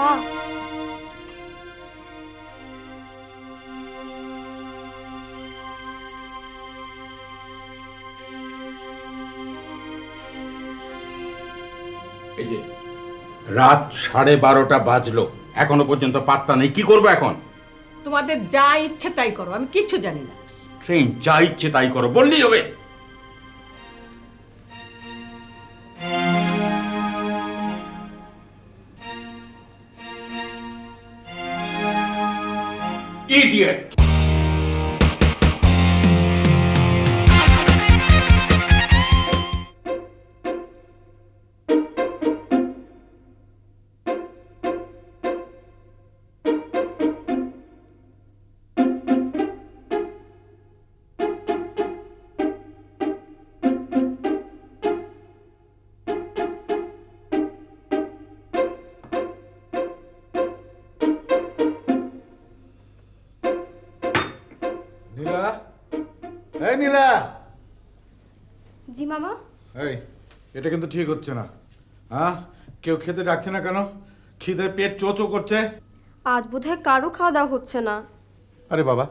আপা, এই যে রাত 12:30 বাজলো, এখনো পর্যন্ত পাত্তা নেই। কি করবো এখন? তোমাদের যা ইচ্ছে তাই করো, আমি কিচ্ছু জানি না। ট্রেন যা ইচ্ছে তাই করো বললেই হবে। ইডিয়েট! নীলা, এই নীলা, জি মামা। এই এটা কিন্তু ঠিক হচ্ছে না। হ্যাঁ, কেউ খেতে ডাকছে না কেন? খিদে পেট চোচো করছে। আজ বোধহয় কারো খাওয়া দাওয়া হচ্ছে না। আরে বাবা,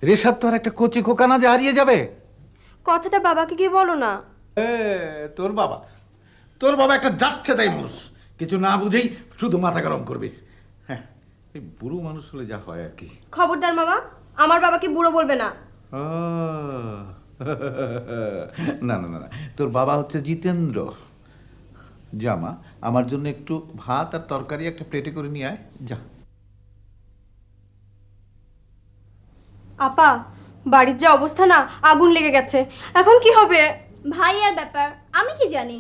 রেশাদ তো আর একটা কচি খোকা না যে হারিয়ে যাবে। কথাটা বাবাকে গিয়ে বলো না। তোর বাবা একটা যাচ্ছে তাই মানুষ, কিছু না বুঝেই শুধু মাথা গরম করবে। হ্যাঁ, এই বুড়ো মানুষ হলে যা হয় আর কি। খবরদার মামা, আমার বাবাকে বুড়ো বলবে না। ও, না না না না, তোর বাবা হচ্ছে জিতেন্দ্র। জামা, আমার জন্য একটু ভাত আর তরকারি একটা প্লেটে করে নিয়ে আয়, যা। আপা, বাড়ির যে অবস্থা না, আগুন লেগে গেছে। এখন কি হবে? ভাই আর ব্যাপার আমি কি জানি।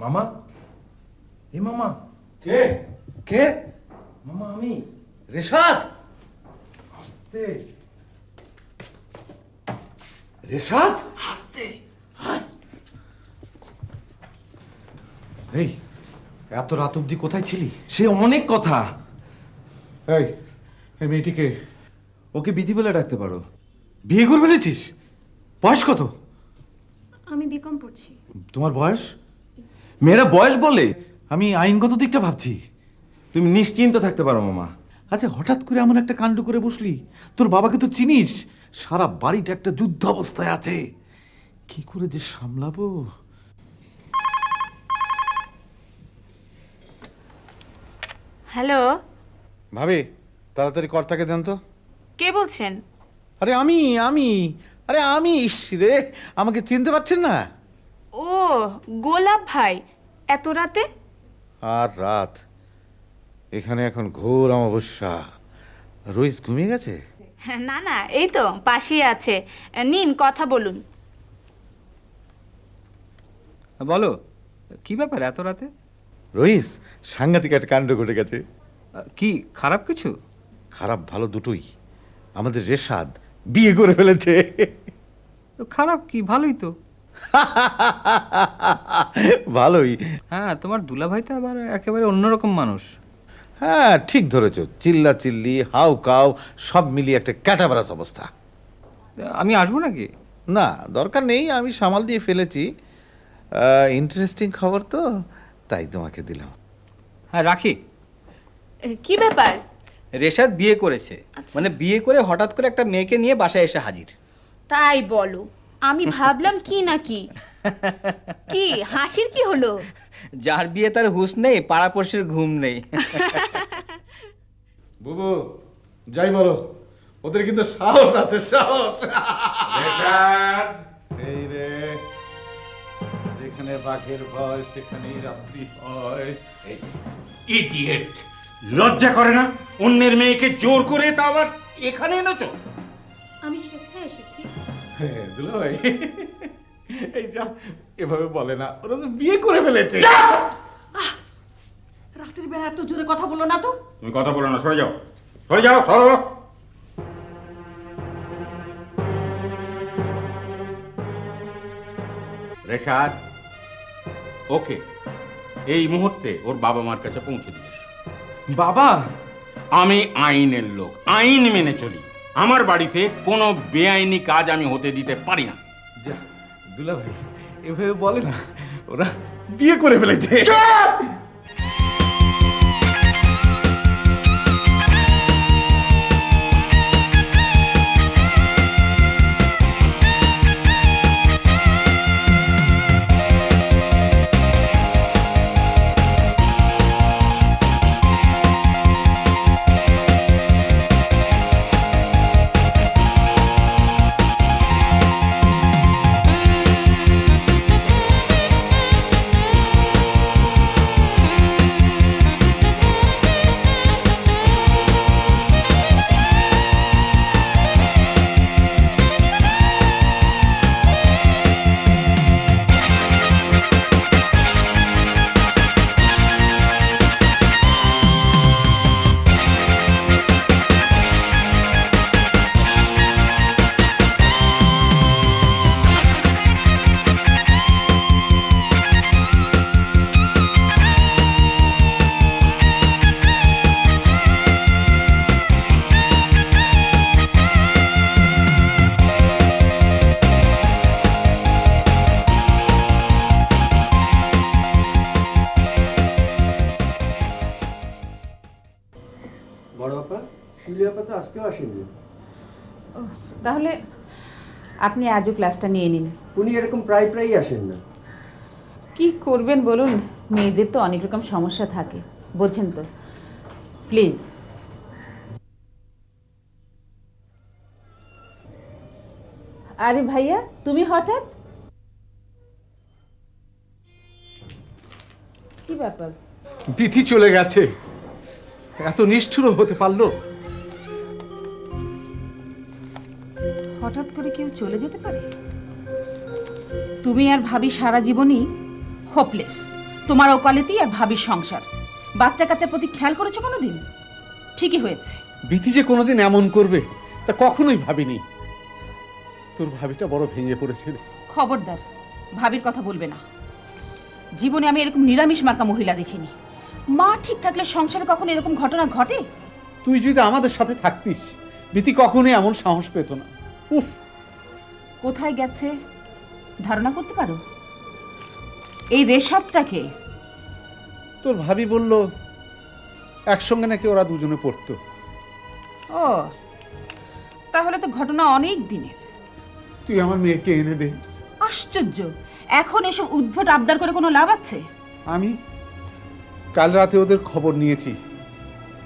মামা, এ মামা, কে কে? মামা আমি। রেশাদ? আস্তে রেশাদ? আস্তে। এই এত রাত অব্দি কোথায় ছিলি? সে অনেক কথা। এই এই মেয়েটিকে ওকে বিধি বলে ডাকতে পারো। বিয়ে করে ফেলেছিস? বয়স কত? আমি বিকম পড়ছি। তোমার বয়স? মেয়েরা বয়স বলে? আমি আইনগত দিকটা ভাবছি। তুমি নিশ্চিন্ত থাকতে পারো মামা। আচ্ছা, হঠাৎ করে এমন একটা কাণ্ড করে বসলি। তোর বাবাকে তো চিনিস, সারা বাড়িটা একটা যুদ্ধ অবস্থায় আছে। কি করে যে সামলাবো? হ্যালো, ভাবি, তাড়াতাড়ি কর্তাকে দেন তো। কে বলছেন? আরে আরে আমি, ইস রে, আমাকে চিনতে পারছেন না? ও, গোলাপ ভাই, এত রাতে? আর রাত, এখানে এখন ঘোর অমাবস্যা। রোহিত ঘুমিয়ে গেছে? না না, এই তো পাশেই আছে। নিন, কথা বলুন। বলো, কি ব্যাপার এত রাতে? রোহিত, সাংঘাতিক একটা কাণ্ড ঘটে গেছে। কি খারাপ কিছু? খারাপ ভালো দুটোই। আমাদের রেশাদ বিয়ে করে ফেলেছে। তো খারাপ কি, ভালোই তো। ভালোই। হ্যাঁ, তোমার দুলাভাই তো আবার একেবারে অন্যরকম মানুষ। হ্যাঁ, ঠিক ধরেছ। চিল্লা চিল্লি, হাউ কাউ, সব মিলিয়ে একটা ক্যাটাবারাস অবস্থা। আমি আসবো নাকি? না, দরকার নেই, আমি সামাল দিয়ে ফেলেছি। ইন্টারেস্টিং খবর তো, তাই তোমাকে দিলাম। হ্যাঁ, রাখি। কি ব্যাপার? রেশাদ বিয়ে করেছে। মানে বিয়ে করে হঠাৎ করে একটা মেয়েকে নিয়ে বাসায় এসে হাজির। তাই বলো? আমি ভাবলাম কি নাকি। কি হাসির কি হলো? যার বিয়ে তার হুঁশ নেই, পাড়াপড়শির ঘুম নেই। বুবু, যাই বলো, ওদের কিন্তু সাহস আছে, সাহস। এই রে, যেখানে বাঘের ভয় সেখানেই রাত্রি হয়। ইডিয়েট! লজ্জা করে না? অন্যের মেয়েকে জোর করে তা আবার এখানে এনেছো? আমি স্বেচ্ছায় এসেছি। হ্যাঁ, দুলাভাই, এই যা, এভাবে বলে না, ওরা তো বিয়ে করে ফেলেছে। রাতের বেলা এত জোরে কথা বলো না তো। তুমি কথা বলো না, সরে যাও, সরে যাও, সরো। রেশাদ, ওকে এই মুহূর্তে ওর বাবা মার কাছে পৌঁছে দিয়ে এসো। বাবা, আমি আইনের লোক, আইন মেনে চলি। আমার বাড়িতে কোনো বেআইনি কাজ আমি হতে দিতে পারি না। যা, দুলাভাই, এভাবে বলে না, ওরা বিয়ে করে ফেলেছে। বড় আপা, শিউলি আপা তো আজকেও আসেননি। তাহলে আপনি আজও ক্লাসটা নিয়ে নিন। উনি এরকম প্রায় প্রায়ই আসেন না। কি করবেন বলুন, মেয়েদের তো অনেক রকম সমস্যা থাকে, বোঝেন তো। প্লিজ। আরে ভাইয়া, তুমি হঠাৎ? কি ব্যাপার? বিথি চলে গেছে, এত নিষ্ঠুর হতে পারলো? হঠাৎ করে কেউ চলে যেতে পারে? তুমি আর ভাবি সারা জীবনই হোপলেস। তোমার ওকালতি আর ভাবির সংসার। বাচ্চা কাচ্চার প্রতি খেয়াল করেছো কোনোদিন? ঠিকই হয়েছে। বিথি যে কোনোদিন এমন করবে তা কখনোই ভাবিনি। তোর ভাবিটা বড় ভেঙে পড়েছে। খবরদার ভাবির কথা বলবে না। জীবনে আমি এরকম নিরামিষ মার্কা মহিলা দেখিনি। মা ঠিক থাকলে সংসারে কখনো এরকম ঘটনা ঘটে? তুই যদি আমাদের সাথে থাকতিস, বিথি কখনোই এমন সাহস পেত না। উফ, কোথায় গেছে ধারণা করতে পারো? এই রেশাদটাকে? তোর ভাবি বলল একসঙ্গে নাকি ওরা দুজনে পড়তো। ও, তাহলে তো ঘটনা অনেক দিনের। তুই আমার মেয়েকে এনে দে। আশ্চর্য, এখন এসব উদ্ভট আবদার করে কোনো লাভ আছে? আমি কাল রাতে ওদের খবর নিয়েছি,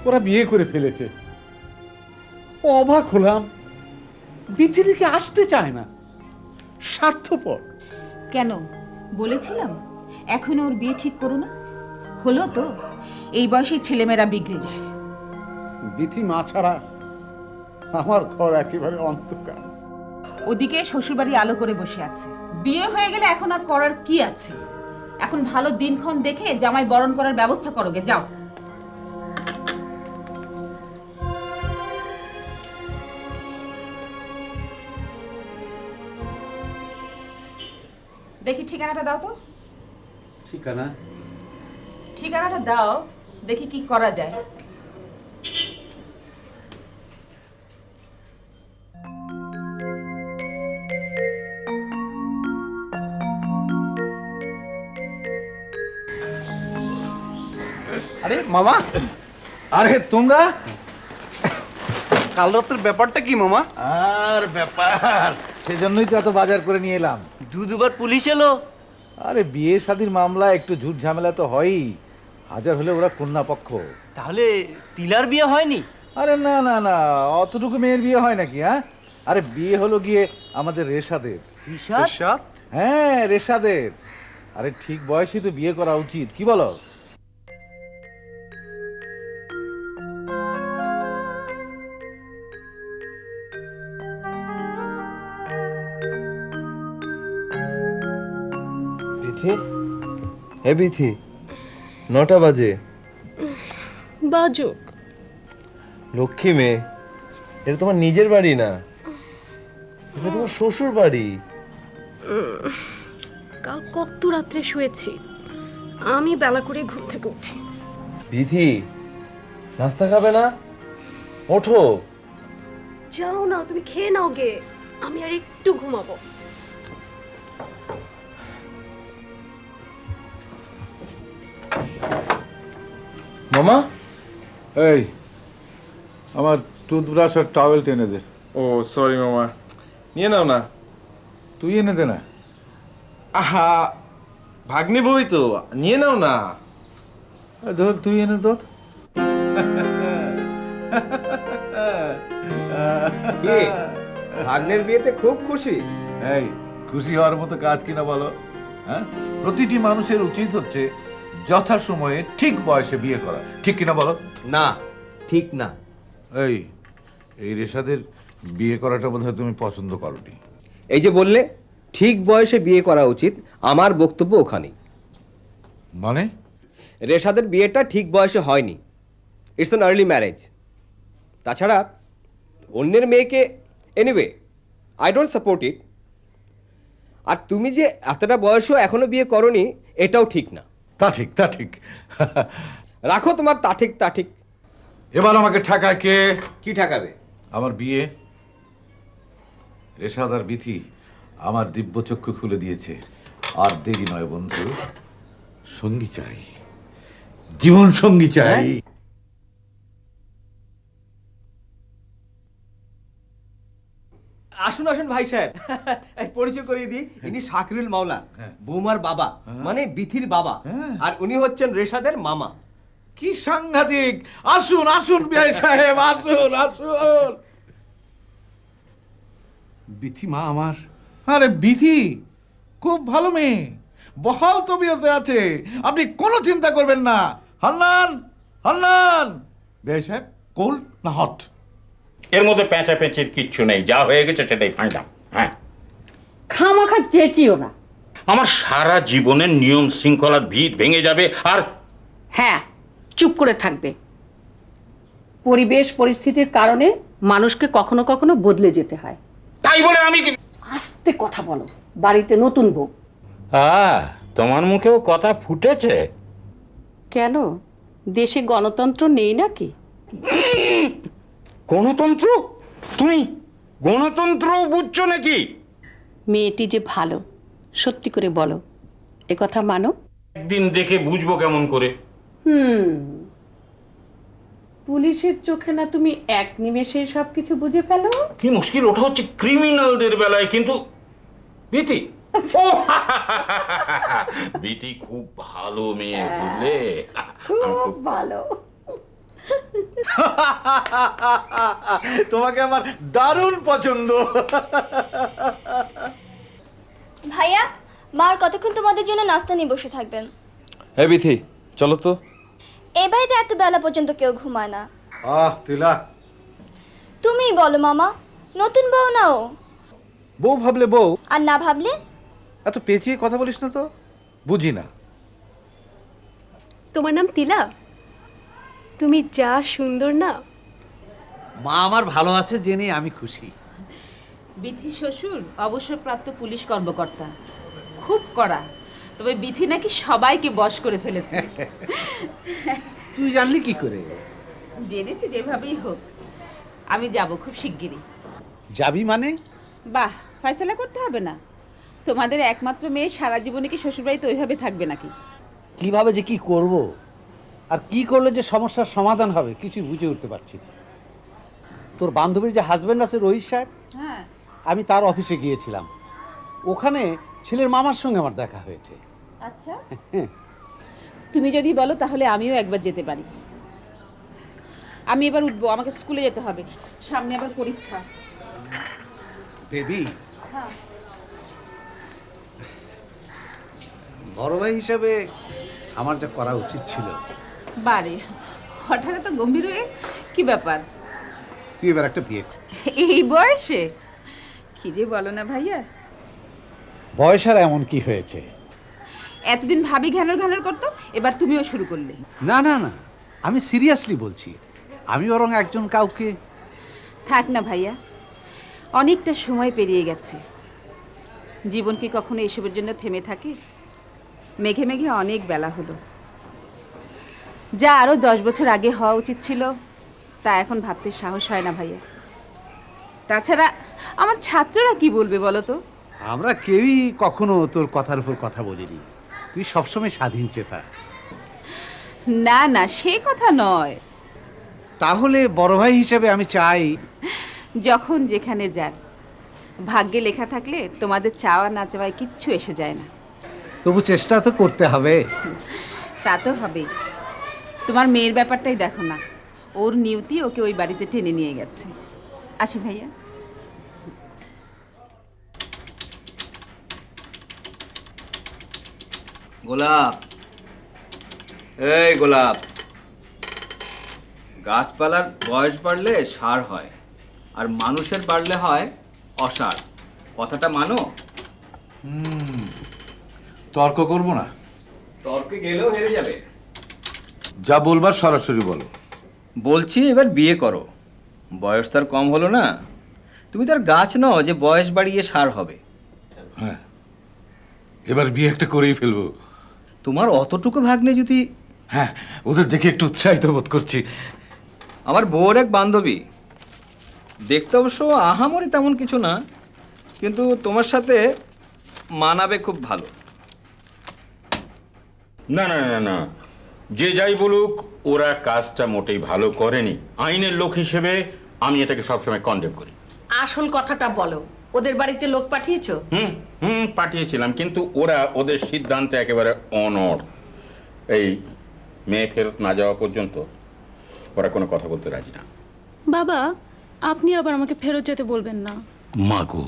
ওরা বিয়ে করে ফেলেছে। অবাক হলাম, বিথি নাকি আসতে চায় না। স্বার্থপর। কেন বলেছিলাম এখন ওর বিয়ে ঠিক করো না? হলো তো, এই বয়সে ছেলেমেয়েরা বিগড়ে যায়। বিথি মা ছাড়া আমার ঘর একেবারে অন্ধকার। ওদিকে শ্বশুরবাড়ি আলো করে বসে আছে। বিয়ে হয়ে গেলে এখন আর করার কি আছে? এখন ভালো দিনক্ষণ দেখে জামাই বরণ করার ব্যবস্থা করোগে, যাও। দেখি ঠিকানাটা দাও তো। ঠিকানা? ঠিকানাটা দাও, দেখি কি করা যায়। আরে মামা, আরে তোমরা কাল রাতের ব্যাপারটা কি মামা? আর ব্যাপার, সেজন্যই তো এত বাজার করে নিয়ে এলাম। দুবার পুলিশ এলো। আরে বিয়ে শাদির মামলা একটু ঝুট ঝামেলা তো হয়ই, হাজার হলে ওরা কন্যা পক্ষ। তাহলে তিলার বিয়ে হয়নি? আরে না না না, অতটুকু মেয়ের বিয়ে হয় নাকি? হ্যাঁ, আরে বিয়ে হলো গিয়ে আমাদের রেশাদের। রেশাদ? হ্যাঁ, রেশাদের। আরে ঠিক বয়সে তো বিয়ে করা উচিত, কি বলো? বিথি, হে বিথি, 9টা বাজে। বাজুক। লক্ষ্মী মেয়ে, এটা তোমার নিজের বাড়ি না, এটা তোমার শ্বশুর বাড়ি। কাল কত রাত্রে শুয়েছি, আমি বেলা করে ঘুম থেকে উঠি। বিথি, নাস্তা খাবে না? ওঠো। যাও না, তুমি খেয়ে নাও গে, আমি আর একটু ঘুমাবো। মামা এই আমার টুথব্রাশ আর টাওয়েল টেনে দে। ও সরি মামা, নিয়ে নাও না। তুই এনে দে না। আহা, ভাগ্নে বই তো, নিয়ে নাও না। ধর তুই এনে ধর। কি ভাগ্নের বিয়েতে খুব খুশি? এই খুশি হওয়ার মতো কাজ কিনা বলো? হ্যাঁ, প্রতিটি মানুষের উচিত হচ্ছে যথাসময়ে ঠিক বয়সে বিয়ে করা, ঠিক কিনা বলো? না, ঠিক না। এই রেশাদের বিয়ে করাটা বোধহয় তুমি পছন্দ করোনি। এই যে বললে ঠিক বয়সে বিয়ে করা উচিত, আমার বক্তব্য ওখানেই। মানে? রেশাদের বিয়েটা ঠিক বয়সে হয়নি, ইটস অ্যান আর্লি ম্যারেজ। তাছাড়া অন্যের মেয়েকে, anyway I don't support it. আর তুমি যে এতটা বয়সও এখনো বিয়ে করনি, এটাও ঠিক না। তা ঠিক, তা ঠিক। রাখো তোমার তা ঠিক তা ঠিক। এবার আমাকে ঠেকায় কে? কি ঠেকাবে? আমার বিয়ে। রেশাদ আর বিথি আমার দিব্যচক্ষু খুলে দিয়েছে। আর দেরি নয় বন্ধু, সঙ্গী চাই, জীবন সঙ্গী চাই। আসুন আসুন ভাই সাহেব, পরিচয় করিয়ে দিই, ইনি শাকরুল মাওলা, বৌমার বাবা, মানে বিথির বাবা। আর উনি হচ্ছেন রেশাদের মামা। কি সাংঘাতিক! আসুন আসুন বিআই সাহেব, আসুন আসুন। বিথি মা আমার। আরে বিথি খুব ভালো মেয়ে, বহাল তবিয়তে আছে, আপনি কোনো চিন্তা করবেন না। হান্নান, হান্নান। বিআই সাহেব, কোল্ড না হট? এর মধ্যে পেঁচাপেঁচির কিচ্ছু নেই, যা হয়ে গেছে সেটাই ফাইনাল। হ্যাঁ, খামাখা চেঁচিও না। আমার সারা জীবনের নিয়ম শৃঙ্খলার ভিত ভেঙে যাবে। আর হ্যাঁ, চুপ করে থাকবে। পরিবেশ পরিস্থিতির কারণে মানুষকে কখনো কখনো বদলে যেতে হয়। তাই বলে আমি কি? আস্তে কথা বলো, বাড়িতে নতুন বউ। তোমার মুখেও কথা ফুটেছে? কেন, দেশে গণতন্ত্র নেই নাকি? গণতন্ত্র? তুমি গণতন্ত্র বুঝছো নাকি? মেয়েটি যে ভালো, সত্যি করে বলো, এ কথা মানো? একদিন দেখে বুঝবো কেমন করে? পুলিশের চোখে না তুমি এক নিমেষে সবকিছু বুঝে ফেলো? কি মুশকিল, ওটা হচ্ছে ক্রিমিনালদের বেলায়, কিন্তু বিথি, ও বিথি খুব ভালো মেয়ে, বুঝলে? খুব ভালো। তোমাকে আমার দারুণ পছন্দ। ভাইয়া, মার কতক্ষণ তোমাদের জন্য নাস্তা নিয়ে বসে থাকবেন? এই বিথি, চলো তো। এই বাড়িতে এত বেলা পর্যন্ত কেউ ঘুমায় না। তিলা, তুমিই বলো মামা, নতুন বউ নাও। বউ ভাবলে বউ, আর না ভাবলে? এত পেঁচিয়ে কথা বলিস না তো, বুঝি না। তোমার নাম তিলা? তুমি যা সুন্দর না। মা আমার ভালো আছে জেনে আমি খুশি। বিথি শ্বশুর অবসরপ্রাপ্ত পুলিশ কর্মকর্তা, খুব কড়া, তবে বিথি নাকি সবাইকে বশ করে ফেলেছে। তুই জানলি কি করে? জেনেছি যেভাবেই হোক। আমি যাব খুব শিগগিরই। যাবি মানে? বাহ, ফয়সালা করতে হবে না। তোমাদের একমাত্র মেয়ে সারা জীবনে কি শ্বশুরবাড়িতে ওইভাবে থাকবে নাকি? কিভাবে যে কি করব আর কি করলে যে সমস্যার সমাধান হবে কিছু বুঝে উঠতে পারছি না। তোর বান্ধবীর যে হাজব্যান্ড আছে রোহিত সাহেব, হ্যাঁ, আমি তার অফিসে গিয়েছিলাম। ওখানে ছেলের মামার সঙ্গে আমার দেখা হয়েছে। আচ্ছা, তুমি যদি বলো তাহলে আমিও একবার যেতে পারি। আমি এবার উঠবো, আমাকে স্কুলে যেতে হবে, সামনে আবার পরীক্ষা। বেবি, বড় ভাই হিসাবে আমার যা করা উচিত ছিল। বারে, হঠাৎ এত গম্ভীর হয়ে কি ব্যাপার? তুই এবার একটা বিয়ে কর। এই বয়সে? কি যে বলো না ভাইয়া। বয়স আর এমন কি হয়েছে? এতদিন ভাবি ঘ্যানর ঘ্যানর করতো, এবার তুমিও শুরু করলে। না না না, আমি সিরিয়াসলি বলছি। আমি বরং একজন কাউকে। থাক না ভাইয়া, অনেকটা সময় পেরিয়ে গেছে। জীবন কি কখনো এসবের জন্য থেমে থাকে? মেঘে মেঘে অনেক বেলা হলো। যা আরও 10 বছর আগে হওয়া উচিত ছিল তা এখন ভাবতে সাহস হয় না ভাইয়া। তাছাড়া আমার ছাত্ররা কি বলবে বলো তো? আমরা কেউই কখনো তোর কথার উপর কথা বলিনি। তুই সবসময় স্বাধীন চেতা। না না, সে কথা নয়। তাহলে বড় ভাই হিসেবে আমি চাই যখন যেখানে যান, ভাগ্যে লেখা থাকলে তোমাদের চাওয়া না চাওয়ায় কিচ্ছু এসে যায় না। তবু চেষ্টা তো করতে হবে। তা তো হবেই। তোমার মেয়ের ব্যাপারটাই দেখো না, ওর নিয়তি ওকে ওই বাড়িতে টেনে নিয়ে গেছে। আসি ভাইয়া। গোলাপ, এই গোলাপ, গাছপালার বয়স বাড়লে সার হয়, আর মানুষের বাড়লে হয় অসার। কথাটা মানো? তর্ক করব না, তর্কে গেলেও হেরে যাবে। যা বলবার সরাসরি বলো। বলছি এবার বিয়ে করো, বয়স তার কম হলো না। তুমি তার গাছ নও যে বয়স বাড়িয়ে সার হবে। হ্যাঁ, এবার বিয়ে একটা করেই ফেলবো। তোমার অতটুকু ভাগ্নে যদি... হ্যাঁ, ওদের দেখে একটু উৎসাহিত বোধ করছি। আমার বউর এক বান্ধবী, দেখতে অবশ্য আহামরি তেমন কিছু না, কিন্তু তোমার সাথে মানাবে খুব ভালো। না না না না, যে যাই বলুক ওরা কাজটা মোটেই ভালো করেনি। আইনের লোক হিসেবে আমি এটাকে সবসময় কন্ডেম করি। আসল কথাটা বলো, ওদের বাড়িতে লোক পাঠিয়েছো? পাঠিয়েছিলাম, কিন্তু ওরা ওদের সিদ্ধান্তে একেবারে অনড়। এই মেয়ে ফেরত না যাওয়া পর্যন্ত ওরা কোনো কথা বলতে রাজি না। বাবা, আপনি আবার আমাকে ফেরত যেতে বলবেন না। মাগো,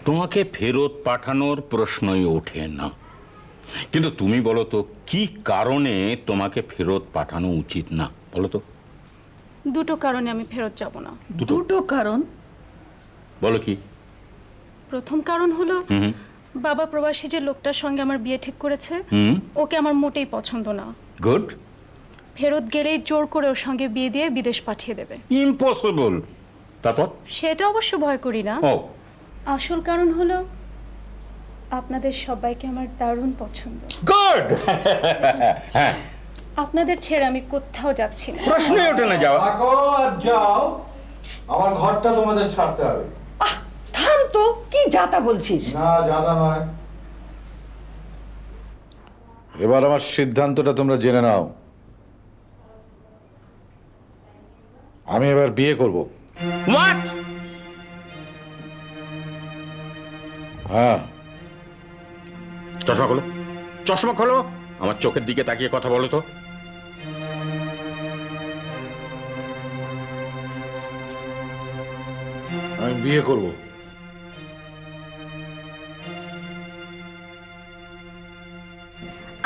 তোমাকে ফেরত পাঠানোর প্রশ্নই ওঠে না। কিন্তু তুমি বলো তো, কি কারণে তোমাকে ফেরত পাঠানো উচিত না বলো তো? দুটো কারণে আমি ফেরত যাব না। দুটো কারণ? বলো কি? প্রথম কারণ হলো, বাবা প্রবাসী যে লোকটার সঙ্গে আমার বিয়ে ঠিক করেছে, ওকে আমার মোটেই পছন্দ না। গুড। ফেরত গেলেই জোর করে ওর সঙ্গে বিয়ে দিয়ে বিদেশ পাঠিয়ে দেবে। ইম্পসিবল। তারপর? সেটা অবশ্য ভয় করি না। আসল কারণ হলো, আপনাদের সবাইকে আমার দারুণ পছন্দ। গুড। হ্যাঁ, আপনাদের ছেড়ে আমি কোথাও যাচ্ছি না। প্রশ্নই ওঠে না। যাও, যাও, আমার ঘরটা তোমাদের ছাড়তে হবে। থাম তো, কি যাতা বলছিস? না, জাদা নয়। এবার আমার সিদ্ধান্তটা তোমরা জেনে নাও। আমি এবার বিয়ে করব। হোয়াট? হ্যাঁ। চশমা খোলো, চশমা খোলো, আমার চোখের দিকে তাকিয়ে কথা বলো তো। আমি বিয়ে করব।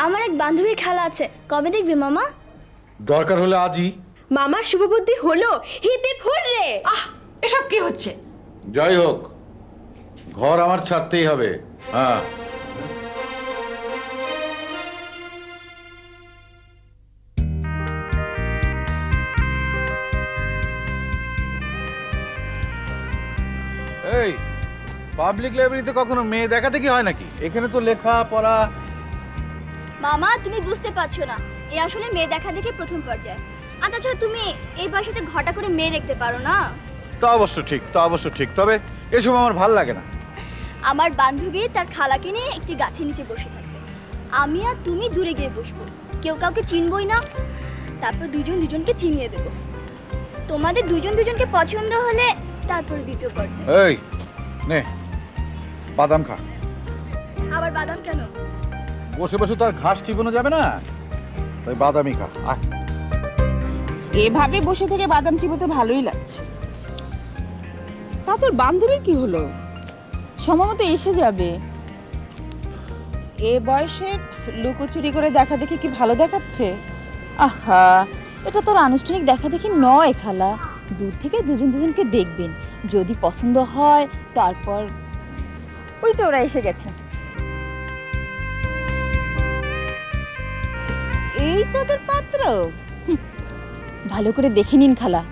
আমার এক বান্ধবীর খেলা আছে, কবে দেখবি মামা? দরকার হলে আজই। মামার শুভবুদ্ধি হলো, হিপ হিপ হুররে। এসব কি হচ্ছে? যাই হোক, ঘর আমার ছাড়তেই হবে। হ্যাঁ। এই পাবলিক লাইব্রেরিতে কখনো মেয়ে দেখা দেখি হয় নাকি? এখানে তো লেখা পড়া। মামা, তুমি বুঝতে পারছো না, এই আসলে মেয়ে দেখা দেখে প্রথম পর্যায়ে। আর তাছাড়া তুমি এই বয়সে ঘটা করে মেয়ে দেখতে পারো না। তা অবশ্য ঠিক, তা অবশ্য ঠিক, তবে এসব আমার ভাল লাগে না। আমার বান্ধবী তার খালাকে নিয়ে একটি গাছের নিচে বসে থাকবে, আমি আর তুমি দূরে গিয়ে বসবো, কেউ কাউকে চিনবই না। তারপর দুজন দুজনকে চিনিয়ে দেব। তোমাদের দুজন দুজনকে পছন্দ হলে তারপরে দ্বিতীয় পর্যায়ে। এই নে, বাদাম খা। আবার বাদাম কেন? বসে বসে তো আর ঘাস চিবানো যাবে না, তাই বাদামই খা। এভাবে বসে থেকে বাদাম চিবোতে ভালোই লাগছে। তা তোর বান্ধবীর কি হলো? সময়মত এসে যাবে। এ বয়সে লুকোচুরি করে দেখা দেখি কি ভালো দেখাচ্ছে? আহা, এটা তোর আনুষ্ঠানিক দেখা দেখি নয় খালা। দূর থেকে দুজন দুজনকে দেখবেন, যদি পছন্দ হয় তারপর। ওই তো ওরা এসে গেছে। এই তোদের পাত্র। ভালো করে দেখে নিন খালা।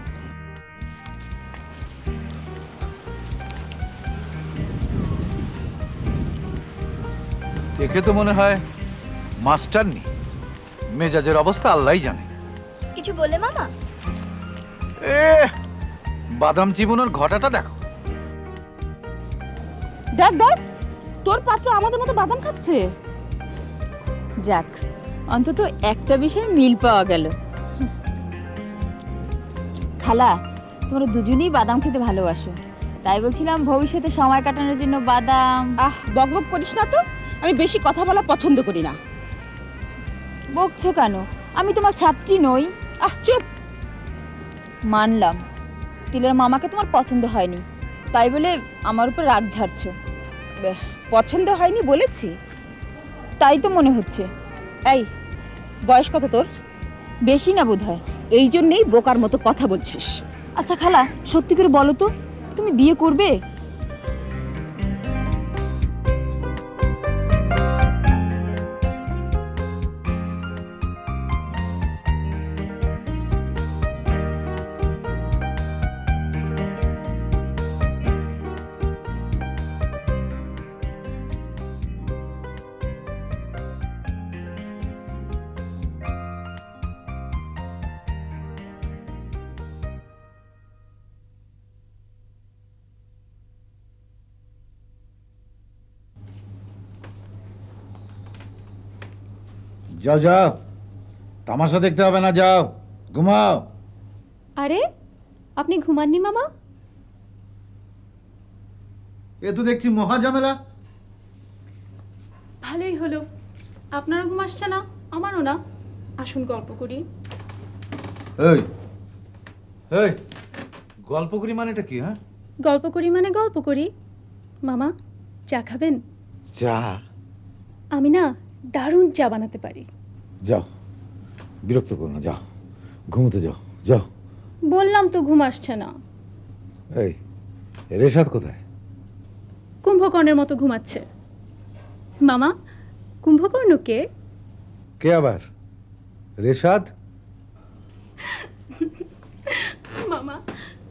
দেখে তো মনে হয় মাস্টারনি। মেজাজের অবস্থা আল্লাহই জানে। কিছু বলে মামা? এ বাদাম চিবানোর ঘটাটা দেখো। দেখ দেখ, তোর পাত্র আমাদের মতো বাদাম খাচ্ছে। যাক, অন্তত একটা বিষয়ে মিল পাওয়া গেল। খালা, তোমরা দুজনেই বাদাম খেতে ভালোবাসো, তাই বলছিলাম ভবিষ্যতে সময় কাটানোর জন্য বাদাম। বকবক করিস না তো, আমি বেশি কথা বলা পছন্দ করি না। বকছো কেন? আমি তোমার ছাত্রী নই। চুপ। মানলাম তিলের মামাকে তোমার পছন্দ হয়নি, তাই বলে আমার উপর রাগ ঝাড়ছো। পছন্দ হয়নি বলেছি? তাই তো মনে হচ্ছে। এই, বয়স কত তোর? বেশি না বোধ হয়। এই জন্যেই বোকার মতো কথা বলছিস। আচ্ছা খালা, সত্যি করে বলো তো, তুমি বিয়ে করবে? যাও যাও, তামাশা দেখতে হবে না, যাও ঘুমাও। আরে আপনি ঘুমাননি মামা? এ তো দেখছি মহা ঝামেলা। ভালোই হলো, আপনারও ঘুম আসছে না, আমারও না। আসুন গল্প করি। এই এই, গল্প করি মানেটা কি? হ্যাঁ, গল্প করি মানে গল্প করি। মামা, চা খাবেন? চা? আমি না দারুণ চা বানাতে পারি। যাও, বিরক্ত করো না, যাও ঘুমোতে যাও, যাও। বললাম তো ঘুম আসছে না। এই, রেশাদ কোথায়? কুম্ভকর্ণের মতো ঘুমাচ্ছে। মামা, কুম্ভকর্ণ কে? কে আবার? রেশাদ? মামা,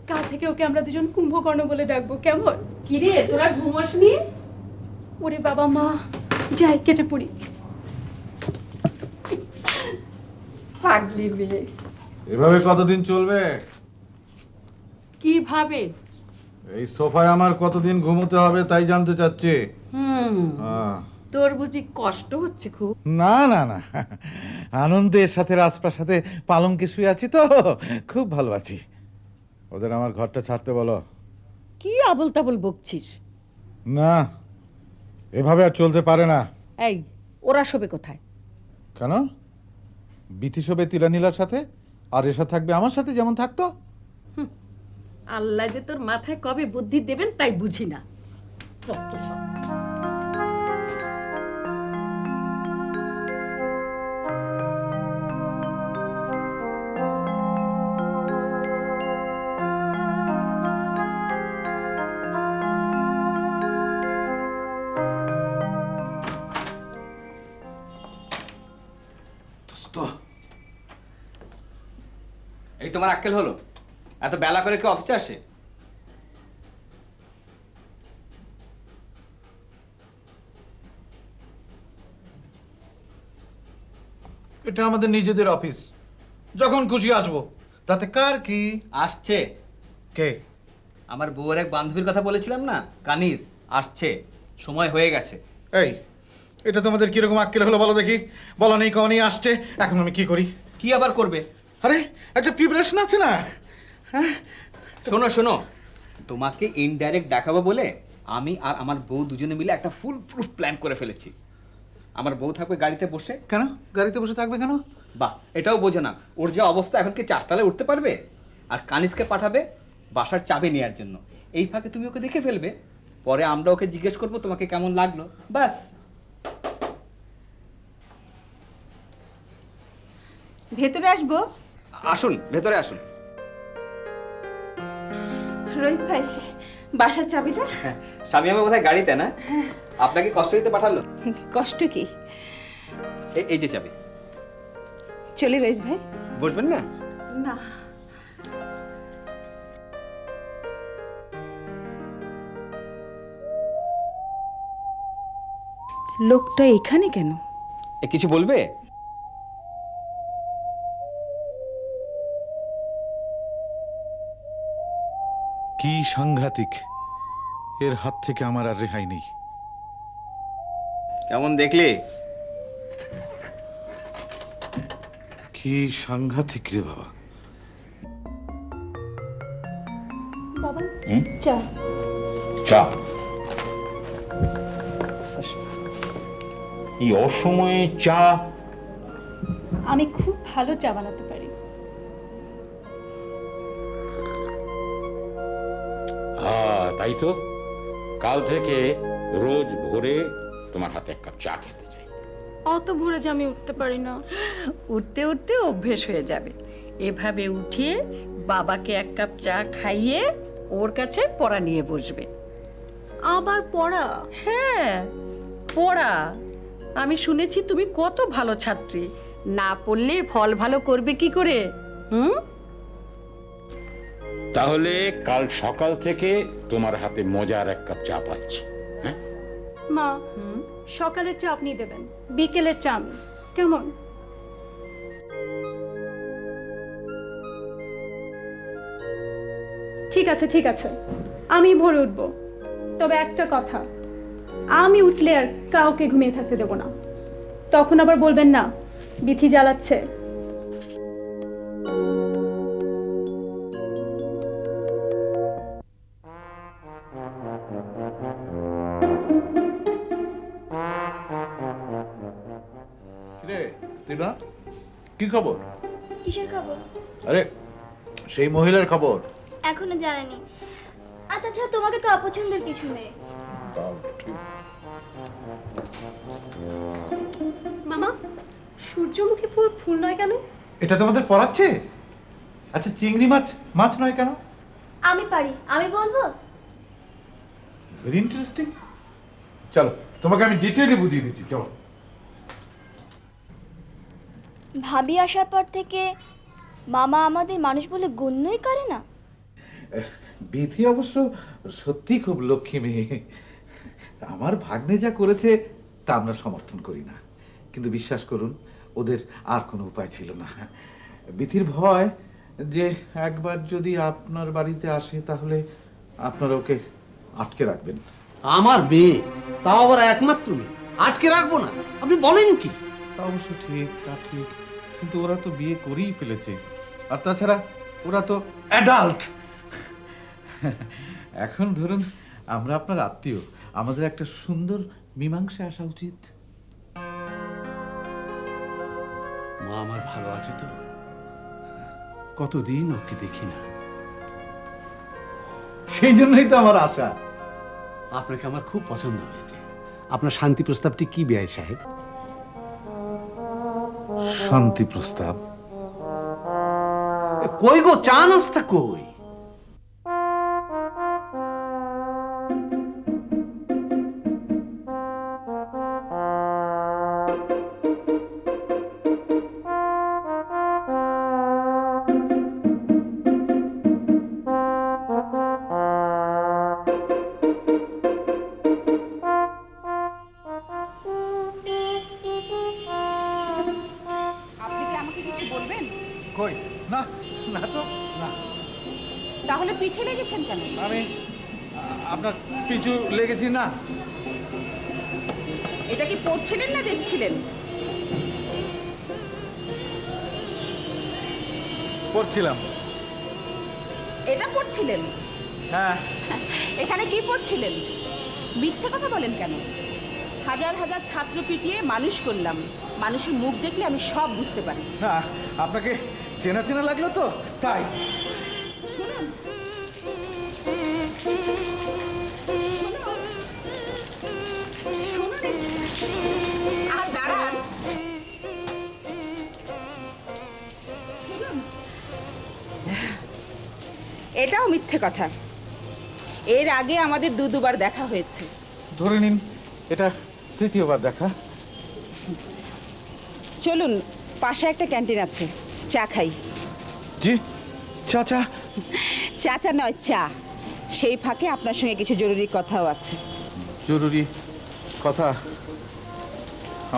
কাল থেকে ওকে আমরা দুজন কুম্ভকর্ণ বলে ডাকবো, কেমন? কিরে, তোরা ঘুমোসনি? ওরে বাবা মা, যাই কেটে পড়ি। পাগলি মেয়ে। এভাবে কতদিন চলবে? কিভাবে? এই সোফায় আমার কতদিন ঘুমোতে হবে তাই জানতে চাচ্ছে। তোর বুঝি কষ্ট হচ্ছে খুব? না না না, আনন্দের সাথে রাজপ্রাসাদে পালঙ্কে শুয়ে আছি তো, খুব ভালো আছি। ওদের আমার ঘরটা ছাড়তে বলো। কি আবল তাবল বকছিস? না, এভাবে আর চলতে পারে না। এই, ওরা শোবে কোথায়? কেন? বিথি শোবে তিলানীলার সাথে, আর এসা থাকবে আমার সাথে যেমন থাকতো। আল্লাহ যে তোর মাথায় কবে বুদ্ধি দেবেন তাই বুঝি না। এই তোমার আক্কেল হলো? এত বেলা করে কেউ অফিসে আসে? এটা আমাদের নিজেদের অফিস, যখন খুশি আসবো, তাতে কার কি? আসছে। কে? আমার বউয়ের এক বান্ধবীর কথা বলেছিলাম না, কানিজ, আসছে, সময় হয়ে গেছে। এই, এটা তোমাদের কিরকম আক্কেল হলো বলো দেখি? বলা নেই কওয়া নেই, আসছে, এখন আমি কি করি? কি আবার করবে? আরে একটা প্রিপারেশন আছে না? হ্যাঁ, শোনো শোনো, তোমাকে ইনডাইরেক্ট দেখাবো বলে আমি আর আমার বউ দুজনে মিলে একটা ফুল প্রুফ প্ল্যান করে ফেলেছি। আমার বউ থাকবে গাড়িতে বসে। কেন গাড়িতে বসে থাকবে কেন? বাহ, এটাও বোঝো না, ওর যে অবস্থা, এখন কি চারতলায় উঠতে পারবে? আর কানিজকে পাঠাবে বাসার চাবি নেওয়ার জন্য। এই ফাঁকে তুমি ওকে দেখে ফেলবে, পরে আমরা ওকে জিজ্ঞেস করবো তোমাকে কেমন লাগলো, ব্যাস। ভেতরে আসবো? আসুন, ভেতরে আসুন। রোহিত ভাই, বাসার চাবিটা? স্বামী আমার বোধহয় গাড়িতে না? আপনাকে কষ্ট দিতে পাঠালো? কষ্ট কি? এই যে চাবি। চলে রোহিত ভাই। বসবেন না? না, লোকটা এখানে কেন? কিছু বলবে? কি সাংঘাতিক, এর হাত থেকে আমার আর রেহাই নেই। কেমন দেখলে? কি সাংঘাতিক রে বাবা। বাবা হুম? চা। চা? এই অসময়ে চা? আমি খুব ভালো চা বানাতে পারি। তাই তো, কাল থেকে রোজ ভোরে তোমার হাতে এক কাপ চা খেতে চাই। অত ভোরে যে আমি উঠতে পারি না। উঠতে উঠতে অভ্যেস হয়ে যাবে। এভাবে উঠিয়ে বাবাকে এক কাপ চা খাইয়ে ওর কাছে পড়া নিয়ে বসবে। আবার পড়া? হ্যাঁ, পড়া। আমি শুনেছি তুমি কত ভালো ছাত্রী, না পড়লে ফল ভালো করবে কি করে? হুম? তাহলে কাল সকাল থেকে তোমার হাতে মজার এক কাপ চা পাচ্ছি। হ্যাঁ মা, সকালের চা আপনি দেবেন, বিকেলের চা আমি। কেমন? ঠিক আছে ঠিক আছে, আমি ভোরে উঠবো। তবে একটা কথা, আমি উঠলে আর কাউকে ঘুমিয়ে থাকতে দেবো না। তখন আবার বলবেন না বিথি জ্বালাচ্ছে। কিরে টিনা, কি খবর? কিসের খবর? আরে সেই মহিলার খবর। এখনো জানেনি। আর তাছাড়া তোমাকে তো অপছন্দের কিছু নেই। মামা, সূর্যমুখী ফুল ফুল নয় কেন? এটা তোমাদের পড়াচ্ছে? আচ্ছা চিংড়ি মাছ মাছ নয় কেন? আমি পারি, আমি বলবো। Very interesting. চলো তোমাকে আমি ডিটেইলে বুঝিয়ে দিচ্ছি, চলো। ভাবি আসার পর থেকে মামা আমাদের মানুষ বলে গণ্যই করে না। বিথি অবশ্য সত্যি খুব লক্ষ্মী মেয়ে। আমার ভাগ্নে যা করেছে তা আমরা সমর্থন করি না, কিন্তু বিশ্বাস করুন ওদের আর কোনো উপায় ছিল না। বিথির ভয় যে একবার যদি আপনার বাড়িতে আসে তাহলে আপনারা ওকে আটকে রাখবেন। আমার মেয়ে, তাও আবার একমাত্র মেয়ে, আটকে রাখবো না? আপনি বলেন কি? তা অবশ্য ঠিক, তা ঠিক, কিন্তু ওরা তো বিয়ে করেই ফেলেছে। আর তাছাড়া ওরা তো অ্যাডাল্ট। এখন ধরুন আমরা আপনার আত্মীয়, আমাদের একটা সুন্দর মীমাংসা আসা উচিত। মা আমার ভালো আছে তো? কতদিন ওকে দেখি না। সেই জন্যই তো আমার আশা। আপনাকে আমার খুব পছন্দ হয়েছে। আপনার শান্তি প্রস্তাবটি কি বেআই সাহেব? শান্তি প্রস্তাব? কই গো, চা নাস্তা কই? আপনি কি আমাকে কিছু বলবেন? কই না, না তো না। তাহলে পিছে লেগেছেন কেন? আমি আপনার পিছু লেগেছি না। এটা কি পড়ছিলেন না দেখছিলেন? পড়ছিলাম। এটা পড়ছিলেন? হ্যাঁ। এখানে কি পড়ছিলেন? মিথ্যে কথা বলেন কেন? হাজার হাজার ছাত্র পিটিয়ে মানুষ করলাম, মানুষের মুখ দেখলে আমি সব বুঝতে পারি। না, আপনাকে চেনা চেনা লাগলো তো তাই। শুনুন, আর দাঁড়ান। এটাও মিথ্যে কথা। এর আগে আমাদের দুবার দেখা হয়েছে। ধরে নিন এটা তৃতীয়বার দেখা। চলুন, পাশে একটা ক্যান্টিন আছে, চা খাই। জি, চাচা? চাচা নয়, চা। সেই ফাঁকে আপনার সঙ্গে কিছু জরুরি কথাও আছে। জরুরি কথা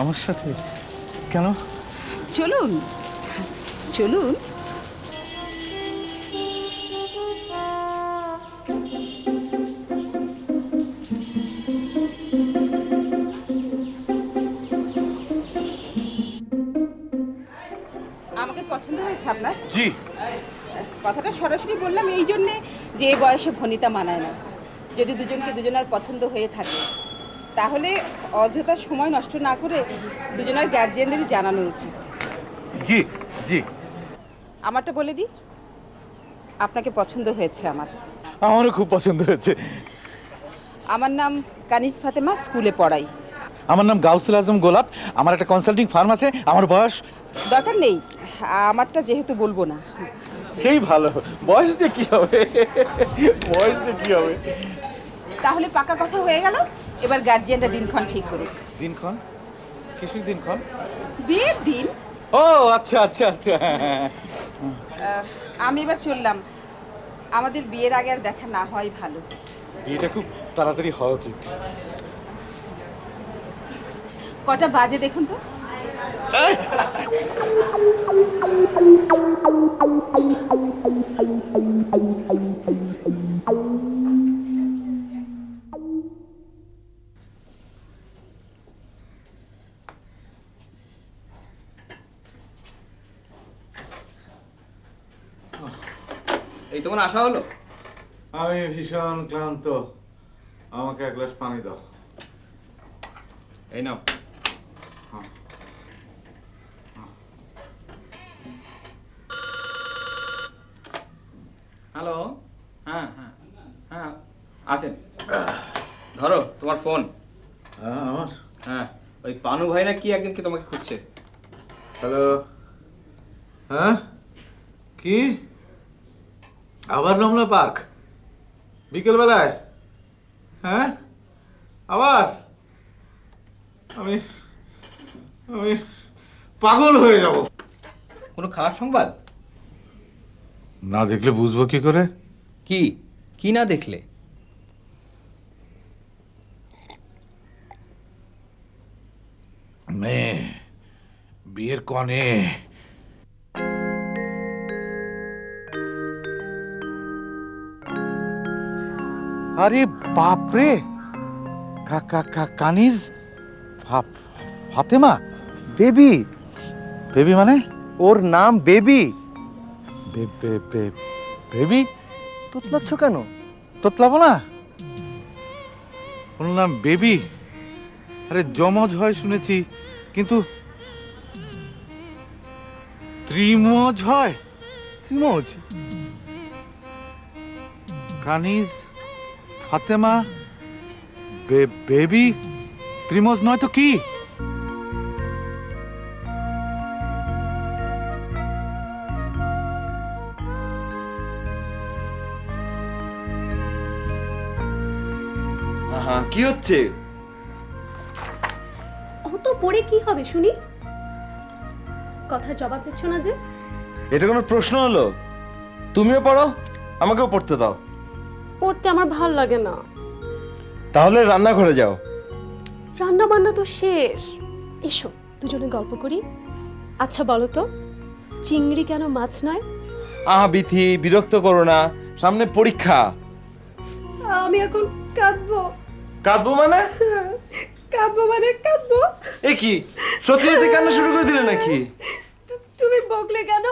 আমার সাথে? কেন? চলুন চলুন। আমাকে জি। কথাটা সরাসরি বললাম এই জন্যে যে এ বয়সে ভনিতা মানায় না। যদি দুজনকে দুজনের পছন্দ হয়ে থাকে তাহলে অযথা সময় নষ্ট না করে দুজনের গার্জিয়ানদের জানানো উচিত। জি জি। আমারটা বলে দিই, আপনাকে পছন্দ হয়েছে আমার। আমারও খুব পছন্দ হয়েছে। আমার নাম কানিজ ফাতেমা, স্কুলে পড়াই। আমার নাম গাউসুল আজম গোলাপ, আমার একটা কনসাল্টিং ফার্ম আছে। আমার বয়স দরকার নেই, আমারটা যেহেতু বলবো না। সেই ভালো, বয়স দিয়ে কি হবে, বয়স দিয়ে কি হবে। তাহলে পাকা কথা হয়ে গেল, এবার গার্জিয়ানরা দিনক্ষণ ঠিক করুক। দিনক্ষণ? কিসের দিনক্ষণ? বিয়ের দিন। ও আচ্ছা আচ্ছা আচ্ছা। আমি এবার চললাম, আমাদের বিয়ের আগে আর দেখা না হয় ভালো। বিয়েটা খুব তাড়াতাড়ি হওয়া উচিত। কটা বাজে দেখুন তো। এই তোমার আশা হলো? আমি ভীষণ ক্লান্ত, আমাকে এক গ্লাস পানি দাও। এই নাও। হ্যালো, হ্যাঁ হ্যাঁ হ্যাঁ আছেন। ধরো তোমার ফোন। আমার? হ্যাঁ, ওই পানু ভাই না কি একজনকে তোমাকে খুঁজছে। হ্যালো, হ্যাঁ কি আবার রমনা পার্ক বিকেল বেলায়? হ্যাঁ আবার? আমি আমি পাগল হয়ে যাব। কোনো খারাপ সংবাদ? না দেখলে বুঝবো কি করে? কি কি না দেখলে? মেয়ে, বিয়ের কনে। আরে বাপরে, কানিজ ফাতেমা? বেবি, বেবি মানে? ওর নাম বেবি। বেবি? তোতলাচ্ছ কেন? তোতলাবো না, ওর নাম বেবি। আরে যমজ হয় শুনেছি, কিন্তু ত্রিমজ হয়? ত্রিমজ? কানিজ ফাতেমা বেবি, ত্রিমজ নয় তো কি? হ্যাঁ, কি হচ্ছে? অত পড়ে কি হবে শুনি? কথার জবাব দিচ্ছ না যে? এটা কোনো প্রশ্ন হলো? তুমিও পড়ো, আমাকেও পড়তে দাও। পড়তে আমার ভাল লাগে না। তাহলে রান্নাঘরে যাও। রান্না বান্না তো শেষ, এসো দুজনে গল্প করি। আচ্ছা বলো তো, চিংড়ি কেন মাছ নয়? আহা বিথি, বিরক্ত করো না, সামনে পরীক্ষা। আমি এখন কাঁদবো। কাঁদবো মানে? কাঁদবো মানে কাঁদবো। এ কি, সত্যি সত্যি কান্না শুরু করে দিলে নাকি? তুমি বকলে কেন?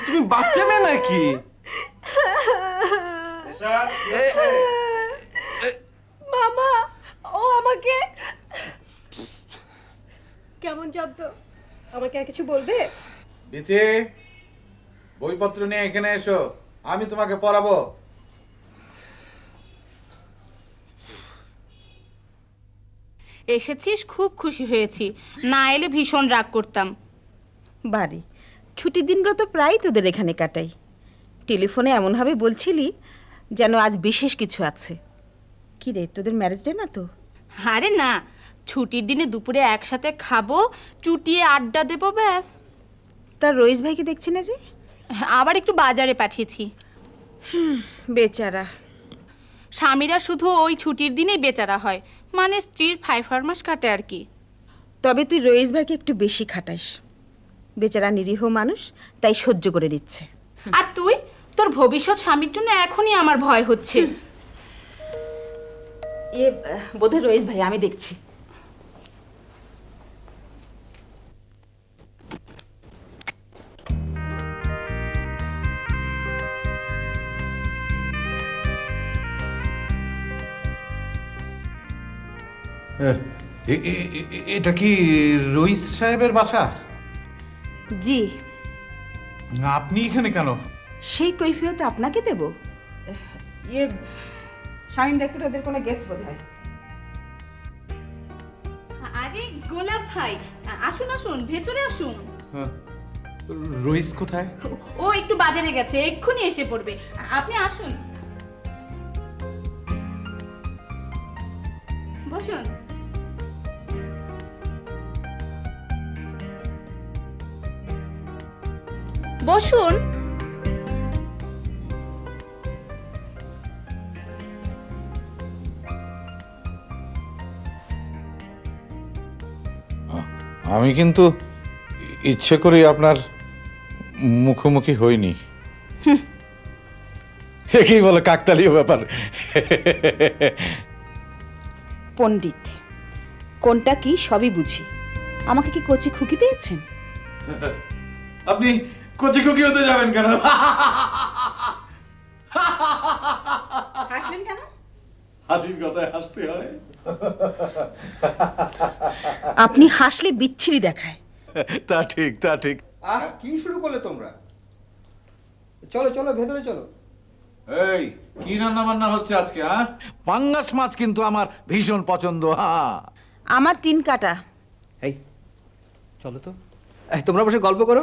তুমি বাচ্চা মেয়ে নাকি? মামা, ও আমাকে কেমন শব্দ? আমাকে আর কিছু বলবে? বিথি, বইপত্র নিয়ে এখানে এসো, আমি তোমাকে পড়াবো। এসেছিস, খুব খুশি হয়েছি। না এলে ভীষণ রাগ করতাম। বাড়ি ছুটির দিনগুলো তো প্রায়ই তোদের এখানে কাটাই। টেলিফোনে এমনভাবে বলছিলি যেন আজ বিশেষ কিছু আছে। কি রে, তোদের ম্যারেজ ডে না তো? আরে না, ছুটির দিনে দুপুরে একসাথে খাবো, চুটিয়ে আড্ডা দেবো, ব্যাস। তা রইস ভাইকে দেখছি না যে? আবার একটু বাজারে পাঠিয়েছি। বেচারা। স্বামীরা শুধু ওই ছুটির দিনেই বেচারা হয়, মানে স্ত্রীর ফাইফরমাস কাটে আর কি। তবে তুই রইস ভাইকে একটু বেশি খাটাস। বেচারা নিরীহ মানুষ, তাই সহ্য করে দিচ্ছে। আর তুই, তোর ভবিষ্যৎ স্বামীর জন্য এখনই আমার ভয় হচ্ছে। বোধহয় রইস ভাই, আমি দেখছি। এটা কি রইস সাহেবের বাসা? জি, আপনি এখানে কেন? সেই কৈফিয়ত আপনাকে দেব? ইয়ে, শামিম দেখতে তো ওদের কোনো গেস্ট বোধ হয়। আরে গোলাপ ভাই, আসুন আসুন, ভেতরে আসুন। রইস কোথায়? ও একটু বাজারে গেছে, এক্ষুনি এসে পড়বে। আপনি আসুন, বসুন। বসুন। আমি কিন্তু ইচ্ছে করে আপনার মুখোমুখি হইনি। কি বলে কাকতালীয় ব্যাপার। পণ্ডিত, কোনটা কি সবই বুঝি। আমাকে কি কচি খুকি পেয়েছেন? আপনি কচি খুকি হতে যাবেন কেন? হাসলেন কেন? হাসির কথায় হাসতে হয়। আপনি হাসলে বিচ্ছিরি দেখায়। তা ঠিক, তা ঠিক। কি শুরু করলে তোমরা? চলো চলো ভেতরে চলো। এই কি রান্না বান্না হচ্ছে আজকে? পাঙ্গাস মাছ কিন্তু আমার ভীষণ পছন্দ। আমার 3 কাটা। এই চলো তো। তোমরা বসে গল্প করো,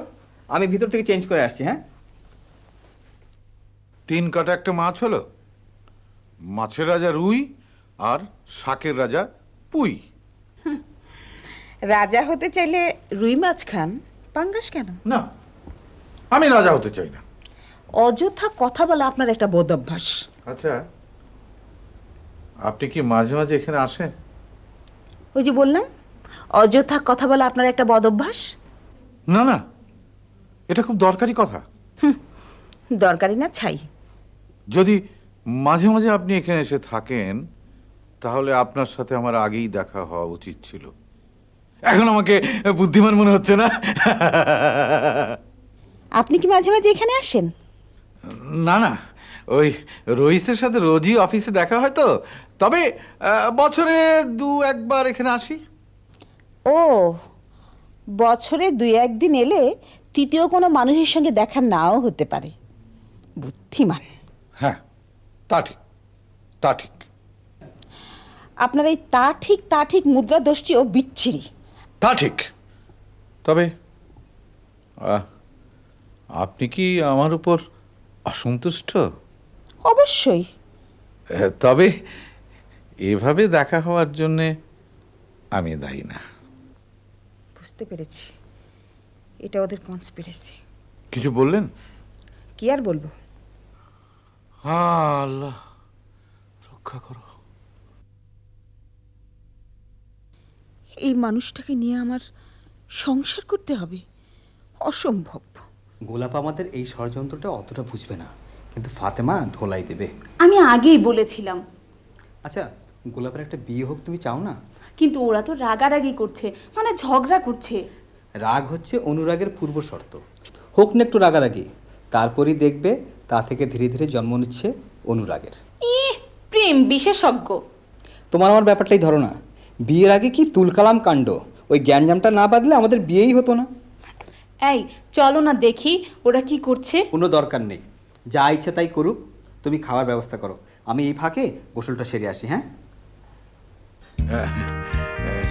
আমি ভিতর থেকে চেঞ্জ করে আসছি। হ্যাঁ, 3 কাটা একটা মাছ হলো? মাছের রাজা রুই আর শাকের রাজা পুঁই। রাজা হতে চাইলে রুই মাছ খান, পাঙ্গাস কেন? না, আমি রাজা হতে চাই না। অযথা কথা বলা আপনার একটা বদ অভ্যাস। আচ্ছা, আপনি কি মাঝে মাঝে এখানে আসেন? ওই যে বললাম, অযথা কথা বলা আপনার একটা বদ অভ্যাস। না না, এটা খুব দরকারি কথা। দরকারি না ছাই। যদি মাঝে মাঝে আপনি এখানে এসে থাকেন, তাহলে আপনার সাথে আমার আগেই দেখা হওয়া উচিত ছিল। এখন আমাকে বুদ্ধিমান মনে হচ্ছে না? আপনি কি মাঝে মাঝে এখানে আসেন? না না, ওই রইসের সাথে রোজই অফিসে দেখা হয় তো। তবে বছরে 2-1 বার এখানে আসি। ও, বছরে 2-1 দিন এলে তৃতীয় কোনো মানুষের সঙ্গে দেখা নাও হতে পারে। বুদ্ধিমান। হ্যাঁ, তা ঠিক, তা ঠিক। আপনার এই তা ঠিক মুদ্রা দোষটিও বিচ্ছিরি। তা ঠিক। তবে আপনি কি আমার উপর অসন্তুষ্ট? অবশ্যই। তবে এভাবে দেখা হওয়ার জন্যে আমি দায়ী না। বুঝতে পেরেছি, এটা ওদের কনস্পিরেসি। কিছু বললেন? কি আর বলবো। আল্লাহ রক্ষা করো। এই মানুষটাকে নিয়ে আমার সংসার করতে হবে, অসম্ভব। গোলাপ আমাদের এই ষড়যন্ত্রটা অতটা বুঝবে না, কিন্তু ফাতেমা ধোলাই দেবে। আমি আগেই বলেছিলাম। আচ্ছা, গোলাপের একটা বিয়ে হোক তুমি চাও না? কিন্তু ওরা তো রাগারাগি করছে, মানে ঝগড়া করছে। রাগ হচ্ছে অনুরাগের পূর্ব শর্ত। হোক না একটু রাগারাগি, তারপরই দেখবে তা থেকে ধীরে ধীরে জন্ম নিচ্ছে অনুরাগের। প্রেম বিশেষজ্ঞ। তোমার আমার ব্যাপারটাই ধরো না। বিয়ের আগে কি তুলকালাম কাণ্ড, ওই জ্ঞানজামটা না বাদলে আমাদের বিয়েই হতো না। এই চলো না দেখি ওরা কি করছে। কোনো দরকার নেই, যা ইচ্ছা তাই করুক। তুমি খাওয়ার ব্যবস্থা করো, আমি এই ফাঁকে গোসলটা সেরে আসি। হ্যাঁ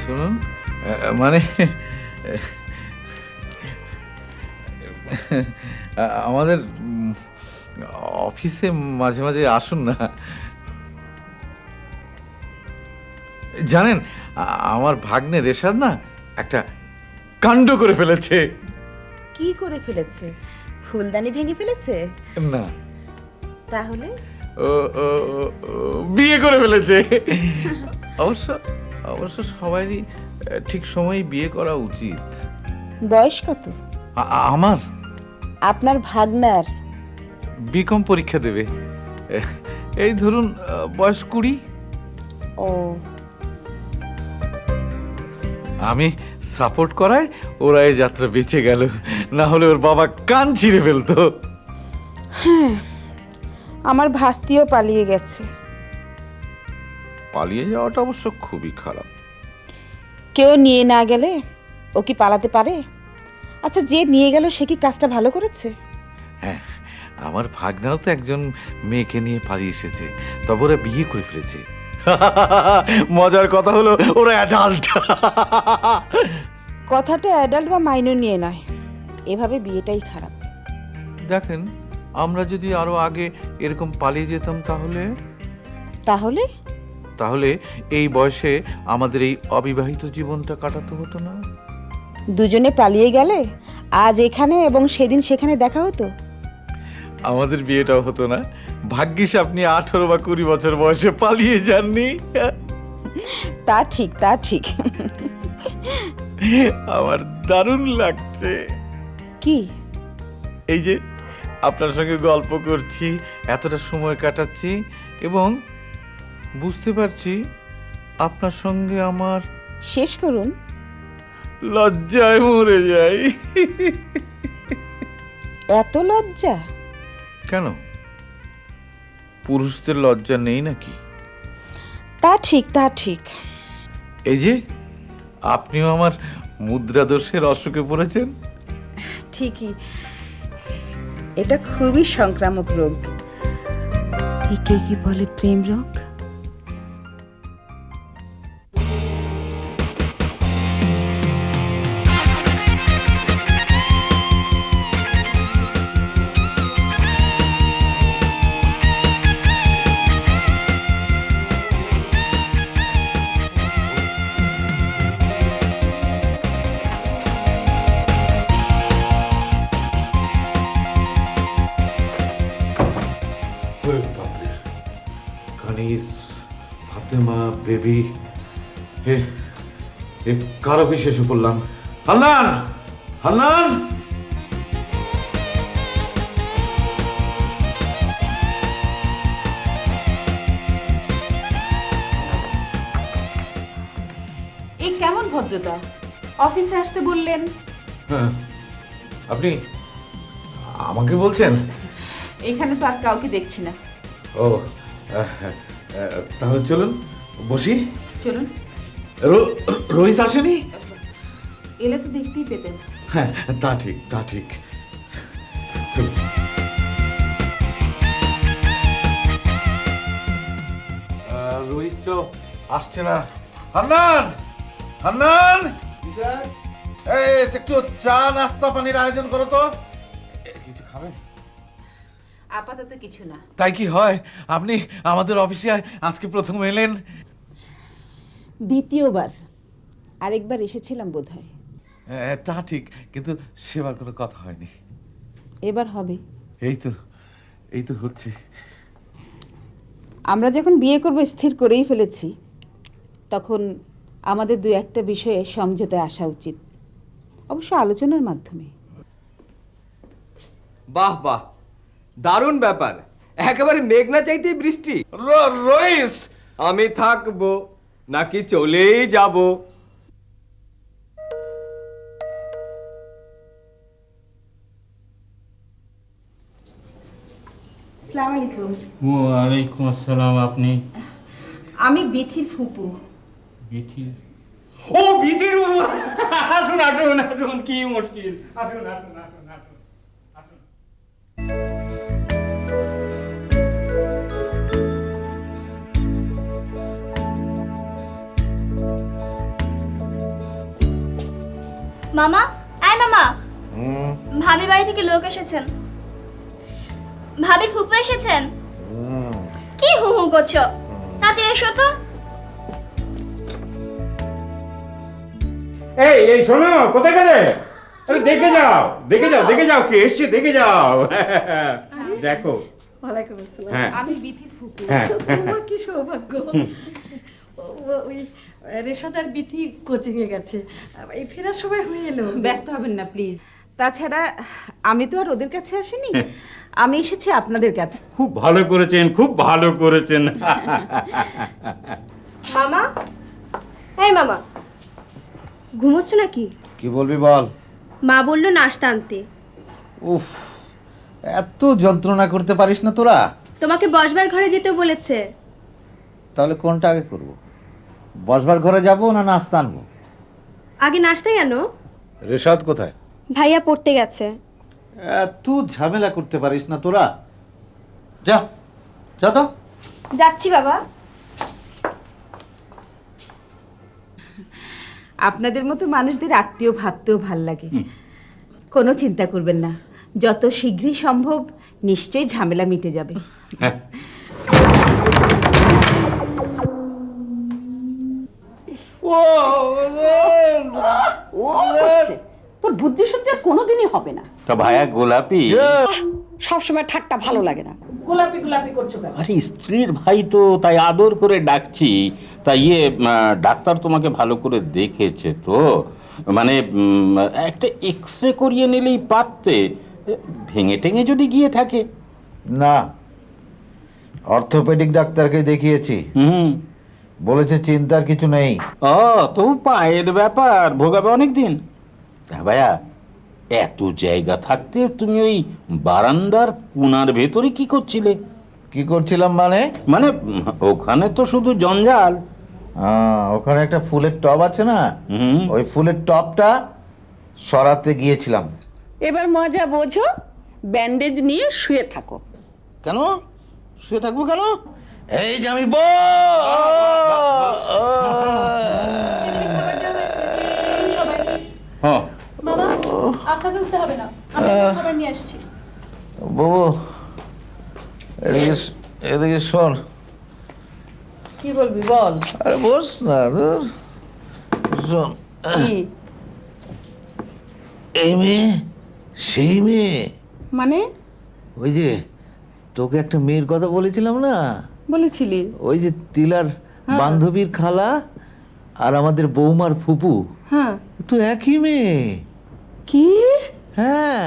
শুনুন, মানে আমাদের অফিসে মাঝে মাঝে আসুন না। জানেন, আমার ভাগ্নে রেশাদ না একটা কাণ্ড করে ফেলেছে। কি করে ফেলেছে? ফুলদানি ভেঙে ফেলেছে? না, তাহলে ও বিয়ে করে ফেলেছে। অবশ্য অবশ্য সবারই ঠিক সময়ে বিয়ে করা উচিত। বয়স কত আমার? আপনার ভাগনার? বিকম পরীক্ষা দেবে। এই ধরুন বয়স 20। ও, আমি সাপোর্ট করায় ওরা এই যাত্রা বেঁচে গেল, না হলে ওর বাবা কান ছিঁড়ে ফেলতো। হ্যাঁ, আমার ভাস্তিও পালিয়ে গেছে। পালিয়ে যাওয়াটা অবশ্য খুবই খারাপ। কেউ নিয়ে না গেলে ও কি পালাতে পারে? আচ্ছা, যে নিয়ে গেল সে কি কাজটা ভালো করেছে? হ্যাঁ, আমার ভাগনাও তো একজন মেয়েকে নিয়ে পালিয়ে এসেছে, তবে ওরা বিয়ে করে ফেলেছে। মজার কথা হলো ওরা অ্যাডাল্ট। কথাটা অ্যাডাল্ট বা মাইনর নিয়ে নয়, এভাবে বিয়েটাই খারাপ। দেখেন, আমরা যদি আরো আগে এরকম পালিয়ে যেতাম তাহলে তাহলে তাহলে এই বয়সে আমাদের এই অবিবাহিত জীবনটা কাটাতে হতো না। দুজনে পালিয়ে গেলে আজ এখানে এবং সেদিন সেখানে দেখা হতো। আমাদের বিয়েটাও হতো না। ভাগ্যিস আপনি 18 বা 20 বছর বয়সে পালিয়ে যাননি। তা ঠিক, তা ঠিক। আমার দারুণ লাগছে। কি? এই যে আপনার সঙ্গে গল্প করছি, এতটা সময় কাটাচ্ছি এবং বুঝতে পারছি আপনার সঙ্গে আমার শেষ করুন। লজ্জায় মরে যাই। এত লজ্জা? কেন, পুরুষদের লজ্জা নেই নাকি? তা ঠিক, তা ঠিক। এই যে আপনিও আমার মুদ্রা দোষের অসুখে পড়েছেন। ঠিকই, এটা খুবই সংক্রামক রোগ। একে কি বলে প্রেম রোগ? কানিজ, ফাতেমা, বেবি, কারো বিশেষে পড়লাম। হান্নান, হান্নান! এই কেমন ভদ্রতা? অফিসে আসতে বললেন। হ্যাঁ, আপনি আমাকে বলছেন? এখানে তো আর কাউকে দেখছি না। ও, তাহলে চলুন বসি। চলুন। রইস আসেনি? এলে তো দেখতেই পেতেন। হ্যাঁ, তা ঠিক, তা ঠিক। চলুন। রইস তো আসছে না। হান্নান, হান্নান! এই একটু চা নাস্তা পানির আয়োজন করো তো। কিছু খাবেন? আপাতত কিছু না। তাই কি হয়, আপনি আমাদের অফিসে আজকে প্রথম এলেন? দ্বিতীয়বার, আরেকবার এসেছিলাম বোধহয়। তা ঠিক, কিন্তু সেবার কোনো কথা হয়নি। এবার হবে। এই তো হচ্ছে। আমরা যখন বিয়ে করব স্থির করেই ফেলেছি, তখন আমাদের দু একটা বিষয়ে সমঝোতায় আসা উচিত, অবশ্য আলোচনার মাধ্যমে। বাহ বাহ, দারুণ ব্যাপার। একেবারে মেঘনা চাইতেই বৃষ্টি। রইস, আমি থাকবো নাকি চলেই যাব? আসসালামু আলাইকুম। ওয়ালাইকুম আসসালাম। আপনি? আমি বিথির ফুপু। বিথির? ও, বিথির! আসুন, আসুন, আসুন, কি মুশকিল! আসুন, আসুন, আসুন, আসুন, আসুন। মামা, আয় মামা, ভাবির বাড়ি থেকে লোক এসেছেন। ভাবির ফুপু এসেছেন। কি হু হু করছো? তাতে এসো তো। এই শোনো, কোথায় গেলে? আরে দেখে যাও, দেখে যাও, দেখে যাও কে এসছে, দেখে যাও। দেখো। ওয়ালাইকুম আসসালাম। হ্যাঁ। আমি বিথির ফুপু। হ্যাঁ। আমার কি সৌভাগ্য। ওই রেশাদার বিথি কোচিং এ গেছে, এই ফেরার সময় হয়ে এলো। ব্যস্ত হবেন না প্লিজ। তাছাড়া আমি তো আর ওদের কাছে আসিনি, আমি এসেছি আপনাদের কাছে। খুব ভালো করেছেন, খুব ভালো করেছেন। মামা, এই মামা, ঘুমোচ্ছ নাকি? কি বলবি বল। মা বললো নাস্তা আনতে। উফ, এত যন্ত্রণা করতে পারিস না তোরা? তোমাকে বসবার ঘরে যেতে বলেছে। তাহলে কোনটা আগে করব? বসবার ঘরে যাব না নাস্তা আনবো? আগে নাস্তায় আনো। রেশাদ কোথায়? ভাইয়া পড়তে গেছে। এত ঝামেলা করতে পারিস না তোরা? যা যা তো। যাচ্ছি বাবা। আপনাদের মতো মানুষদের আত্মীয় ভাবতেও ভাল লাগে। কোনো চিন্তা করবেন না, যত শীঘ্রই সম্ভব নিশ্চয়ই ঝামেলা মিটে যাবে। তোর বুদ্ধি সত্যি আর কোনোদিনই হবে না। তা ভাইয়া গোলাপি, সবসময় ঠাট্টা ভালো লাগে না। গোলাপি গোলাপি করছো কেন? আরে স্ত্রীর ভাই তো, তাই আদর করে ডাকছি। তা ডাক্তার তোমাকে ভালো করে দেখেছে তো? মানে একটা এক্সরে করিয়ে নিলেই পারতে, ভেঙে টেঙে যদি গিয়ে থাকে। না, অর্থোপেডিক ডাক্তারকে দেখিয়েছি, বলেছে চিন্তার কিছু নেই। ও, তো পায়ের ব্যাপার, ভোগাবে অনেক দিন। তা ভাইয়া, এত জায়গা থাকতে তুমি ওই বারান্দার কোণার ভেতরে কি করছিলে? কি করছিলাম মানে? মানে ওখানে তো শুধু জঞ্জাল। ওখানে একটা ফুলের টব আছে না, ওই ফুলের টবটা সরাতে গিয়েছিলাম। এবার মজা বোঝো, ব্যান্ডেজ নিয়ে শুয়ে থাকো। কেন শুয়ে থাকবো কেন? এই যে আমি বাবা, আপনাকে উঠতে হবে না, আমি খাবার নিয়ে আসছি। বাবু, এদিকে এদিকে শোন। কি বলবি বল। আরে বস না, ধর শোন। এই মেয়ে সেই মেয়ে, মানে? ওই যে তোকে একটা মেয়ের কথা বলেছিলাম না, বলেছিলি? ওই যে তিলার বান্ধবীর খালা আর আমাদের বৌমার ফুপু, হ্যাঁ তো একই মেয়ে। কি? হ্যাঁ।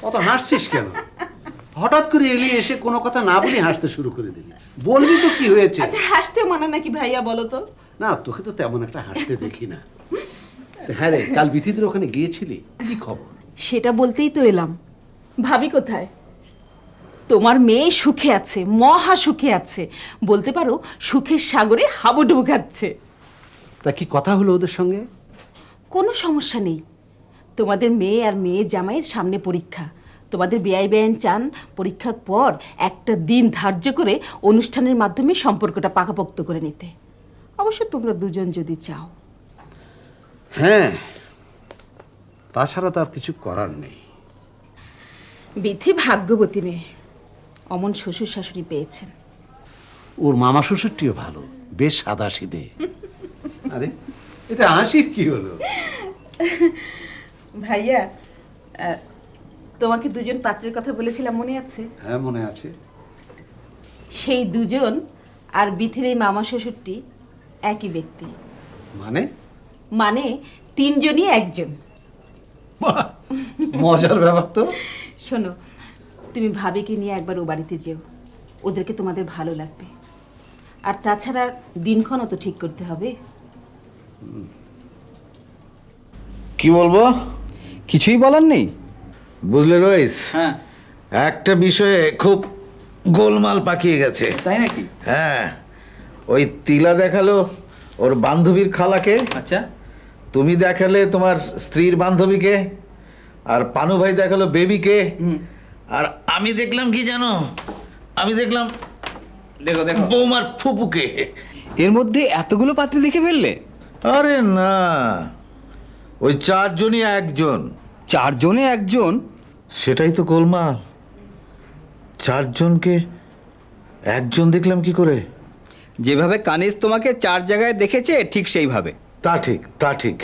অত হাসছিস কেন? হঠাৎ করে এলি, এসে কোনো কথা না বলে হাসতে শুরু করে দিলি। বলবি তো কি হয়েছে? আচ্ছা, হাসতে মানা নাকি ভাইয়া, বলো তো? না, তোকে তো তেমন একটা হাসতে দেখি না। হ্যাঁ রে, কাল বিথিদের ওখানে গিয়েছিলি, কি খবর? সেটা বলতেই তো এলাম। ভাবি কোথায়? তোমার মেয়ে সুখে আছে, মহা সুখে আছে, বলতে পারো সুখের সাগরে হাবুডুবু খাচ্ছে। তা কি কথা হলো ওদের সঙ্গে? কোনো সমস্যা নেই। তোমাদের মেয়ে আর মেয়ে জামাইয়ের সামনে পরীক্ষা। তোমাদের বেআই বেআইন চান পরীক্ষার পর একটা দিন ধার্য করে অনুষ্ঠানের মাধ্যমে সম্পর্কটা পাকাপোক্ত করে নিতে। অবশ্য তোমরা দুজন যদি চাও। হ্যাঁ, তাছাড়া তো আর কিছু করার নেই। বিথি ভাগ্যবতী মেয়ে, অমন শ্বশুর শাশুড়ি পেয়েছেন। ওর মামা শ্বশুরটিও ভালো, বেশ সাদা সিধে। আরে এটা হাসির কি হলো? ভাইয়া, তোমাকে দুজন পাত্রের কথা বলেছিলাম, মনে আছে? হ্যাঁ, মনে আছে। সেই দুজন আর বিথির এই মামা শ্বশুরটি একই ব্যক্তি। মানে? মানে তিনজনই একজন। মজার ব্যাপার তো। শোনো, তুমি ভাবিকে নিয়ে একবার ও বাড়িতে যেও, ওদেরকে তোমাদের ভালো লাগবে। আর তাছাড়া দিনক্ষণও তো ঠিক করতে হবে। কি বলবো? কিছুই বলার নেই? বুঝলে রইস, হ্যাঁ। একটা বিষয়ে খুব গোলমাল পাকিয়ে গেছে। তাই নাকি? হ্যাঁ, ওই তিলা দেখালো ওর বান্ধবীর খালাকে, আচ্ছা। তুমি দেখালে তোমার স্ত্রীর বান্ধবীকে, আর পানু ভাই দেখালো বেবিকে, আর আমি দেখলাম কি জানো? আমি দেখলাম দেখো দেখো বৌমার ফুপুকে। এর মধ্যে এতগুলো পাত্র দেখে ফেললে? আরে না, ওই চারজনই একজন। চারজনে একজন? সেটাই তো গোলমাল। চারজনকে একজন দেখলাম কি করে? যেভাবে কানিজ তোমাকে 4 জায়গায় দেখেছে ঠিক সেইভাবে। তা ঠিক, তা ঠিক।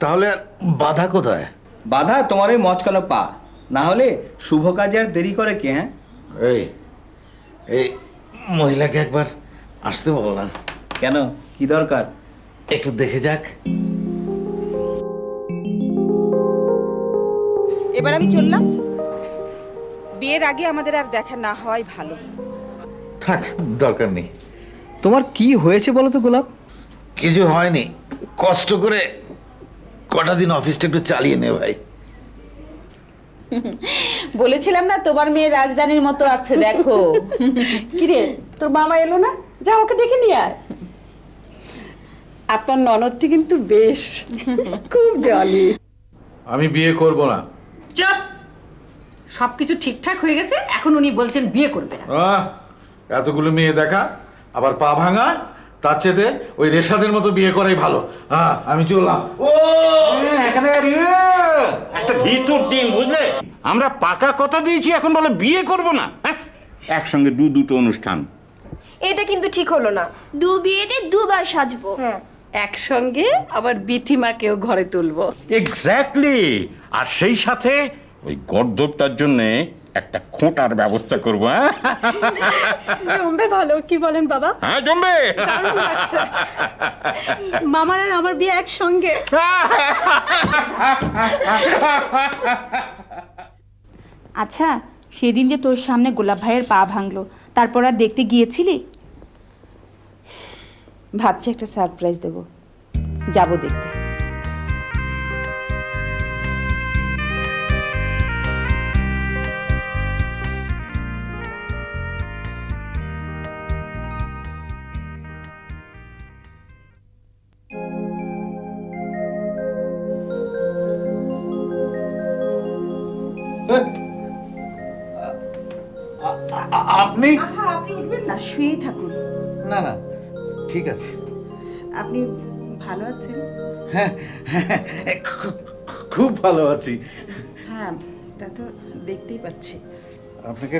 তাহলে আর বাধা কোথায়? বাধা তোমার ওই মচকানো পা, না হলে শুভ কাজে আর দেরি করে কে? হ্যাঁ, এই এই মহিলাকে একবার আসতে বল না। কেন, কি দরকার? একটু দেখে যাক। এবার আমি চললাম। বিয়ের আগে আমাদের আর দেখা না হয় ভালো। থাক, দরকার নেই। তোমার কি হয়েছে বলো তো গোলাপ? কিছু হয়নি, কষ্ট করে কটা দিন অফিসটা একটু চালিয়ে নে ভাই। বলেছিলাম না তোমার মেয়ে রাজধানীর মতো আছে, দেখো। কিরে, তোর মামা এলো না? যা ওকে ডেকে নিয়ে আয়। আপনার ননদটি কিন্তু বেশ খুব জলি। আমি বিয়ে করব না। চুপ! সবকিছু ঠিকঠাক হয়ে গেছে, এখন উনি বলছেন বিয়ে করবে না। এতগুলো মেয়ে দেখা আবার পা ভাঙা, তার চেয়ে ওই রেশাদের মতো বিয়ে করাই ভালো। আমি চললাম। ও এখানে একটা ভিতর দিন, বুঝলে? আমরা পাকা কথা দিয়েছি, এখন বলে বিয়ে করব না। হ্যাঁ, একসঙ্গে দুটো অনুষ্ঠান। এটা কিন্তু ঠিক হলো না। দু বিয়েতে দুবার সাজবো। হ্যাঁ, একসঙ্গে আবার বিথিমাকেও ঘরে তুলবো। এক্স্যাক্টলি। আর সেই সাথে ওই গর্দবটার জন্য একটা খোঁটার ব্যবস্থা করবো। জমবে ভালো, কি বলেন বাবা? হ্যাঁ, জমবে। দারুণ লাগছে। মামার আর আমার বিয়ে একসঙ্গে। আচ্ছা, সেদিন যে তোর সামনে গোলাপ ভাইয়ের পা ভাঙলো, তারপর আর দেখতে গিয়েছিলি? ভাবছি একটা সারপ্রাইজ দেবো, যাবো দেখতে। আপনি? আপনি উঠবেন না, শুয়েই থাকুন। না না, ঠিক আছে। আপনি ভালো আছেন? হ্যাঁ, খুব ভালো আছি। হ্যাঁ, তা তো দেখতেই পাচ্ছি। আপনাকে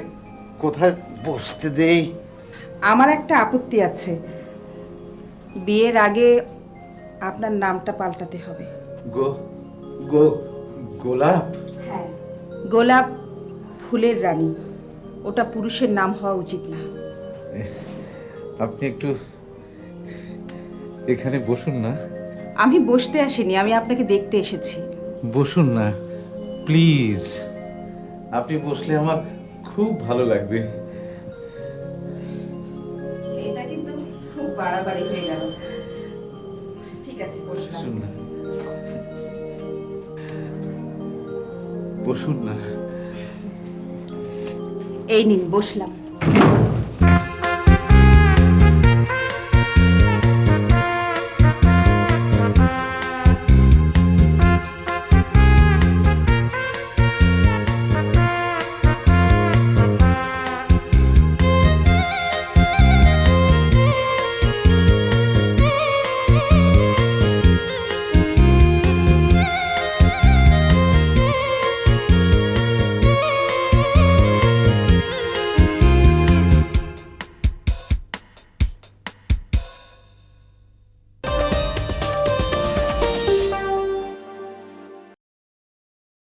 কোথায় বসতে দেই? আমার একটা আপত্তি আছে। বিয়ের আগে আপনার নামটা পাল্টাতে হবে। গোলাপ? হ্যাঁ, গোলাপ ফুলের রানী। ওটা পুরুষের নাম হওয়া উচিত না। আপনি একটু এখানে বসুন না। আমি বসতে আসিনি, আমি আপনাকে দেখতে এসেছি। বসুন না প্লিজ। আপনি বসলে আমার খুব ভালো লাগবে। এটা কিন্তু খুব বাড়াবাড়ি হয়ে গেল। ঠিক আছে, বসলাম। বসুন না, বসুন না। এই নিন, বসলাম।